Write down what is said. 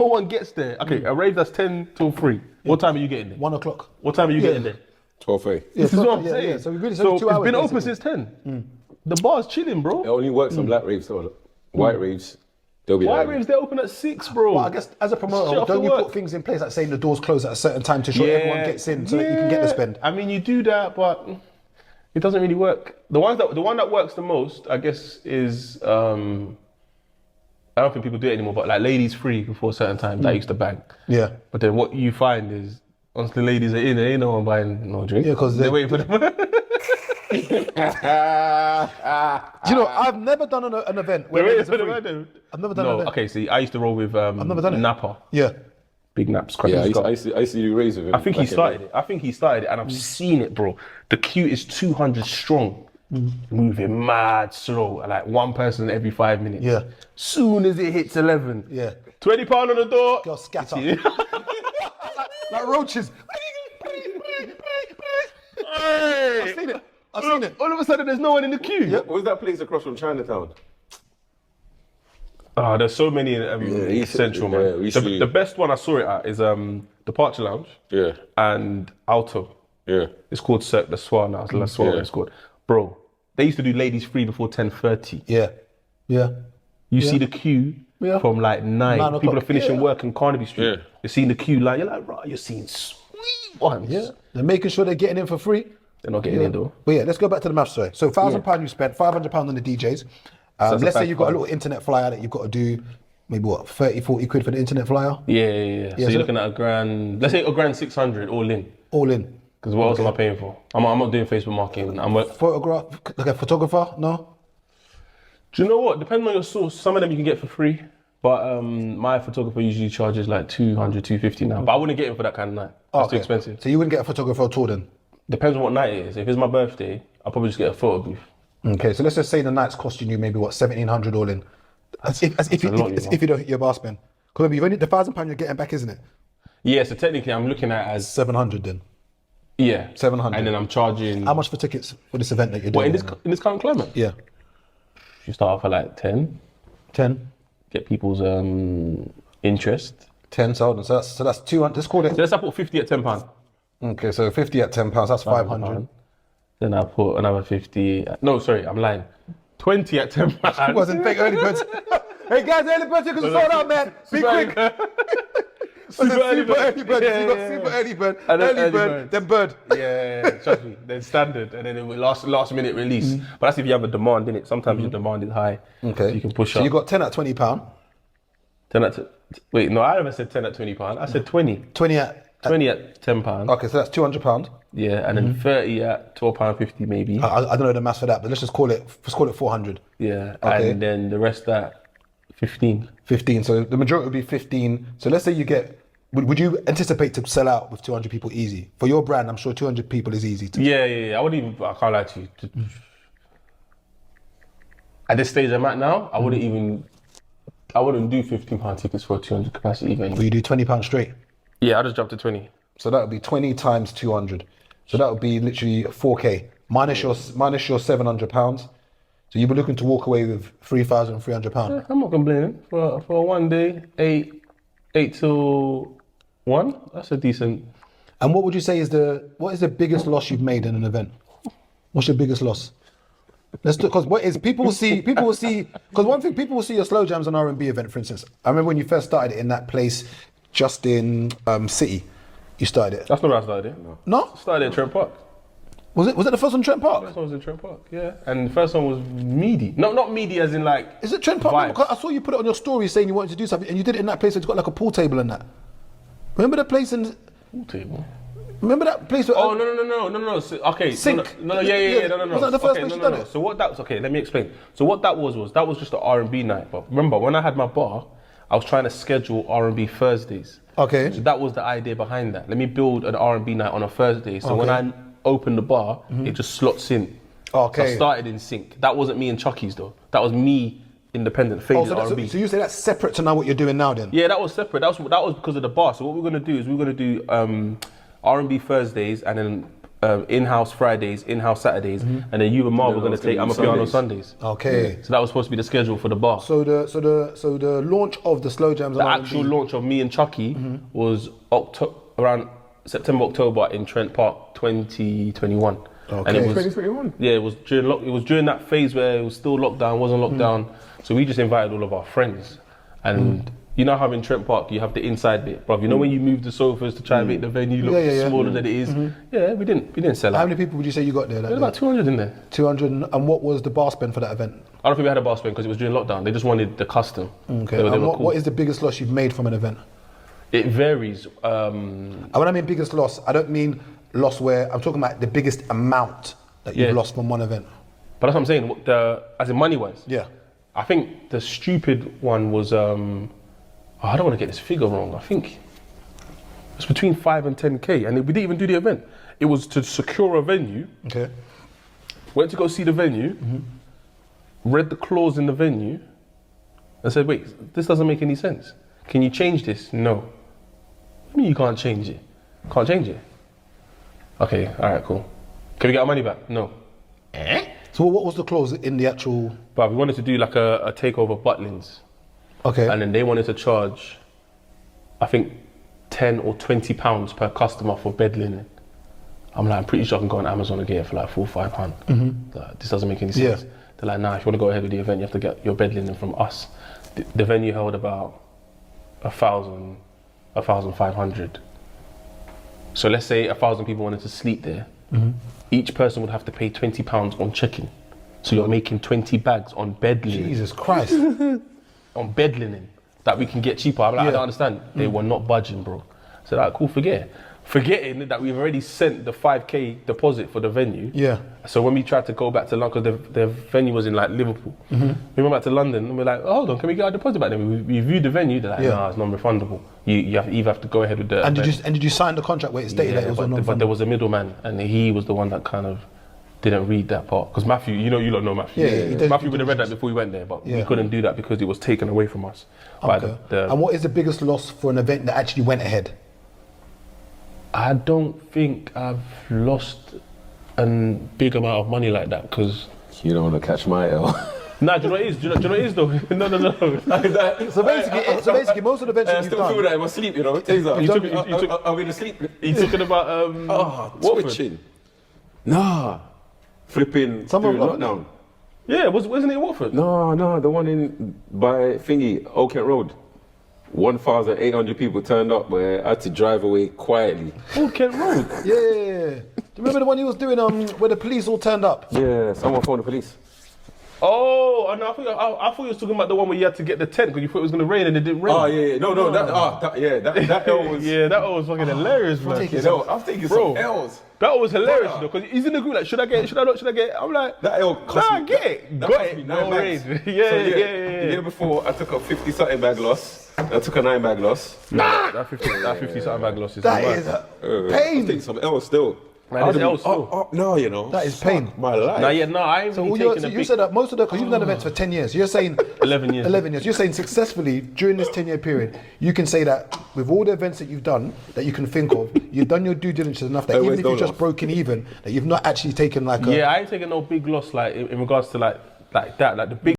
no one gets there. Okay, a rave that's 10 till 3. What time are you getting there? 1 o'clock. What time are you getting there? 12:30. This is what I'm Yeah, saying. yeah. So we've really- so it's 2 it's hours, been open basically. since 10. The bar's chilling, bro. It only works on black raves, though. White raves, they'll be White there. raves, they're open at 6, bro. Well, I guess as a promoter, Shut off don't the you work. put things in place like saying the doors close at a certain time to show everyone gets in so that you can get the spend? I mean, you do that, but it doesn't really work. The one that works the most, I guess, is I don't think people do it anymore, but like ladies free before certain times, that used to bang. Yeah. But then what you find is once the ladies are in, there ain't no one buying no drink. Yeah, because they're waiting for them. Do you know, I've never done an event where They're ladies waiting are for free. them. I've never done an No, event. okay. See, I used to roll with I've never done it. Napa, Yeah. big naps. Yeah, I Scott. used to do raves with him. I think he started it. And I've seen it, bro. The queue is 200 strong, moving mad slow, like one person every 5 minutes. Yeah. Soon as it hits 11, Yeah. £20 on the door. Girls scatter. Yeah. Like roaches. I've seen it. I've seen it. All of a sudden, there's no one in the queue. What was that place across from Chinatown? Oh, there's so many used to- Central, yeah, man. we used to- The best one I saw it at is Departure Lounge Yeah, and Alto. yeah. It's called Cirque du Soir now. La Soir, Yeah. it's called. Bro, they used to do ladies free before 10:30. Yeah. Yeah. You see the queue Yeah. from like 9. 9 People are o'clock. finishing Yeah. work in Carnaby Street. Yeah. You're seeing the queue line. You're like, right, you're seeing sweet ones. Yeah. They're making sure they're getting in for free. They're not getting in though. But yeah, let's go back to the maths, sorry. So £1,000 you spent, £500 on the DJs. that's Let's a say you've got a £5. little internet flyer that you've got to do, maybe what, 30, 40 quid for the internet flyer? Yeah. So so- you're looking at £1,000. Let's say £1,600 all in. All in. Because what else am I paying for? I'm not doing Facebook marketing. Photograph, like a photographer? No? Do you know what? Depending on your source, some of them you can get for free. But my photographer usually charges like 200, 250 now. But I wouldn't get him for that kind of night. That's too expensive. So you wouldn't get a photographer at all then? Depends on what night it is. If it's my birthday, I'll probably just get a photo booth. Okay, so let's just say the night's costing you maybe what, 1,700 all in. As if a lot, you know. you don't hit your bar spend. Because maybe you've only the £1,000 you're getting back, isn't it? Yeah, so technically I'm looking at as 700 then. 700. And then I'm charging. How much for tickets for this event that you're What, doing? in this current climate? Yeah. You start off at like 10, 10. get people's interest. 10, so that's 200. Let's call it. So let's put 50 at £10. Okay, so 50 at £10, that's 500. Then I put another 50. No, sorry, I'm lying. 20 at £10. It wasn't fake early birds. Hey guys, early bird tickets are sold out, man. Be quick. Super early bird. You got super early bird, And then early early bird, bird. then bird. Yeah, trust me. Then standard, and then it will last minute release. But that's if you have a demand in it. Sometimes your demand is high. Okay. So you can push So up. you got 10 at £20, 10 at wait, no, I never said 10 at £20. I said 20. 20 at. 20 at £10. Okay, so that's £200. Yeah, and then 30 at £12.50 maybe. I don't know the maths for that, but let's call it 400. Yeah, Okay. and then the rest at 15. 15. So the majority would be 15. So let's say you get. Would you anticipate to sell out with 200 people easy? For your brand, I'm sure 200 people is easy to. Yeah. I can't lie to you. At this stage I'm at now, I wouldn't do £15 tickets for a 200 capacity event. Or you do £20 straight. Yeah, I just jumped to 20. So that would be 20 times 200. So that would be literally 4K minus your £700. So you'd be looking to walk away with £3,300. I'm not complaining for a 1 day, 8 till 1. That's a decent. And what would you say is the biggest loss you've made in an event? What's your biggest loss? Let's do, because people will see because one thing, people will see your slow jams on R&B event, for instance. I remember when you first started it in that place just in City, you started it. That's not where I started it. No? I started at Trent Park. Was it the first one Trent Park? First one was in Trent Park, yeah. And the first one was meaty. No, not meaty as in like. Is it Trent Park? vibes. Because I saw you put it on your story saying you wanted to do something, and you did it in that place where it's got like a pool table and that. Remember the place in? Pool table. Remember that place? Where, Oh no. So, okay. Sink. No. No. Was that the first okay, place you done it? So what that was? Okay, let me explain. So what that was just an R&B night. But remember, when I had my bar, I was trying to schedule R&B Thursdays. Okay. So that was the idea behind that. Let me build an R&B night on a Thursday. So when Okay. I open the bar, it just slots in. Okay. So I started in sync. That wasn't me and Chucky's though. That was me independent, Oh, phasing so, R&B. so you say that's separate to now what you're doing now then? Yeah, that was separate. That was because of the bar. So what we're gonna do is we're gonna do R&B Thursdays and then in-house Fridays, in-house Saturdays, and then you and Marv were going to take Amapiano Sundays. Okay. So that was supposed to be the schedule for the bar. So the launch of the slow jams. The actual launch of me and Chucky was around September, October in Trent Park, 2021. Okay. And it was 2021. Yeah, it was during that phase where it was still lockdown, wasn't lockdown. So we just invited all of our friends, and you know how in Trent Park you have the inside bit, bruv. You know when you move the sofas to try and make the venue look smaller than it is. Yeah, we didn't sell out. How many people would you say you got there? There was about 200 in there. 200. And what was the bar spend for that event? I don't think we had a bar spend because it was during lockdown. They just wanted the custom. Okay. They were And cool. what is the biggest loss you've made from an event? It varies. And when I mean biggest loss, I don't mean loss where I'm talking about the biggest amount that you've lost from one event. But that's what I'm saying. As in money wise. Yeah. I think the stupid one was. I don't want to get this figure wrong. I think it's between 5 and 10K, and we didn't even do the event. It was to secure a venue. Okay. Went to go see the venue, read the clause in the venue, and said, "Wait, this doesn't make any sense. Can you change this?" No. What do you mean you can't change it? Can't change it. Okay, all right, cool. Can we get our money back? No. So what was the clause in the actual? But we wanted to do like a takeover of Butlins. Okay. And then they wanted to charge, I think, 10 or 20 pounds per customer for bed linen. I'm like, I'm pretty sure I can go on Amazon and get it for like £4 or £5. Like, this doesn't make any sense. Yeah. They're like, nah, if you want to go ahead with the event, you have to get your bed linen from us. The venue held about 1,000, 1,500. So let's say 1,000 people wanted to sleep there. Each person would have to pay £20 on check-in. So you're making 20 bags on bed linen. Jesus Christ. On bed linen that we can get cheaper. I'm like, I don't understand. They were not budging, bro. So like, cool, forget it. Forgetting that we've already sent the 5K deposit for the venue. Yeah. So when we tried to go back to London, because the venue was in like Liverpool, we went back to London and we're like, oh, hold on, can we get our deposit back? Then we viewed the venue. They're like, nah, it's non-refundable. You either have to go ahead with the. And did you sign the contract where it stated that it was but there was a middleman, and he was the one that kind of didn't read that part. Because Matthew, you don't know Matthew. Yeah. Matthew would have read that before we went there, but we couldn't do that because it was taken away from us. By Okay. the And what is the biggest loss for an event that actually went ahead? I don't think I've lost a big amount of money like that because. You don't want to catch my L. Nah, do you know what it is? Do you know what it is though? No. So basically, most of the events that I you've still feel done. that in my sleep, you know. Things like, I'll be in the sleep. He's talking about Watford. Twitching. Nah. Flipping Some during of- lockdown. Yeah, wasn't it Watford? No, the one in by Thingy, Old Kent Road. 1,800 people turned up where I had to drive away quietly. Old Kent Road. Yeah. Do you remember the one he was doing where the police all turned up? Yeah, someone phoned the police. Oh, no, I thought you was talking about the one where you had to get the tent because you thought it was going to rain and it didn't rain. Oh yeah, no, that L was. Yeah, that was fucking hilarious, man. You know, I'm taking some L's. That was hilarious, Brother. though, because he's in the group like, should I get it? Should I not? Should I get it? I'm like, That L cost nah, me. get it. That Got cost it. me No 9 bags. rain. So, Yeah. The year before, I took a 50 something bag loss. I took a 9 bag loss. Nah, that 50 something bag loss is That mad. is I pain. think some L still. Man, there's L still. Up now, you know. That is pain. My life. I ain't So really taking a you big said that most of the, because you've done events for 10 years, you're saying 11 years. 11 years. You're saying successfully during this 10-year period, you can say that with all the events that you've done, that you can think of, you've done your due diligence enough that even Always if you've don't just laugh. broken even, that you've not actually taken like a. Yeah, I ain't taking no big loss like in regards to like that. Like the big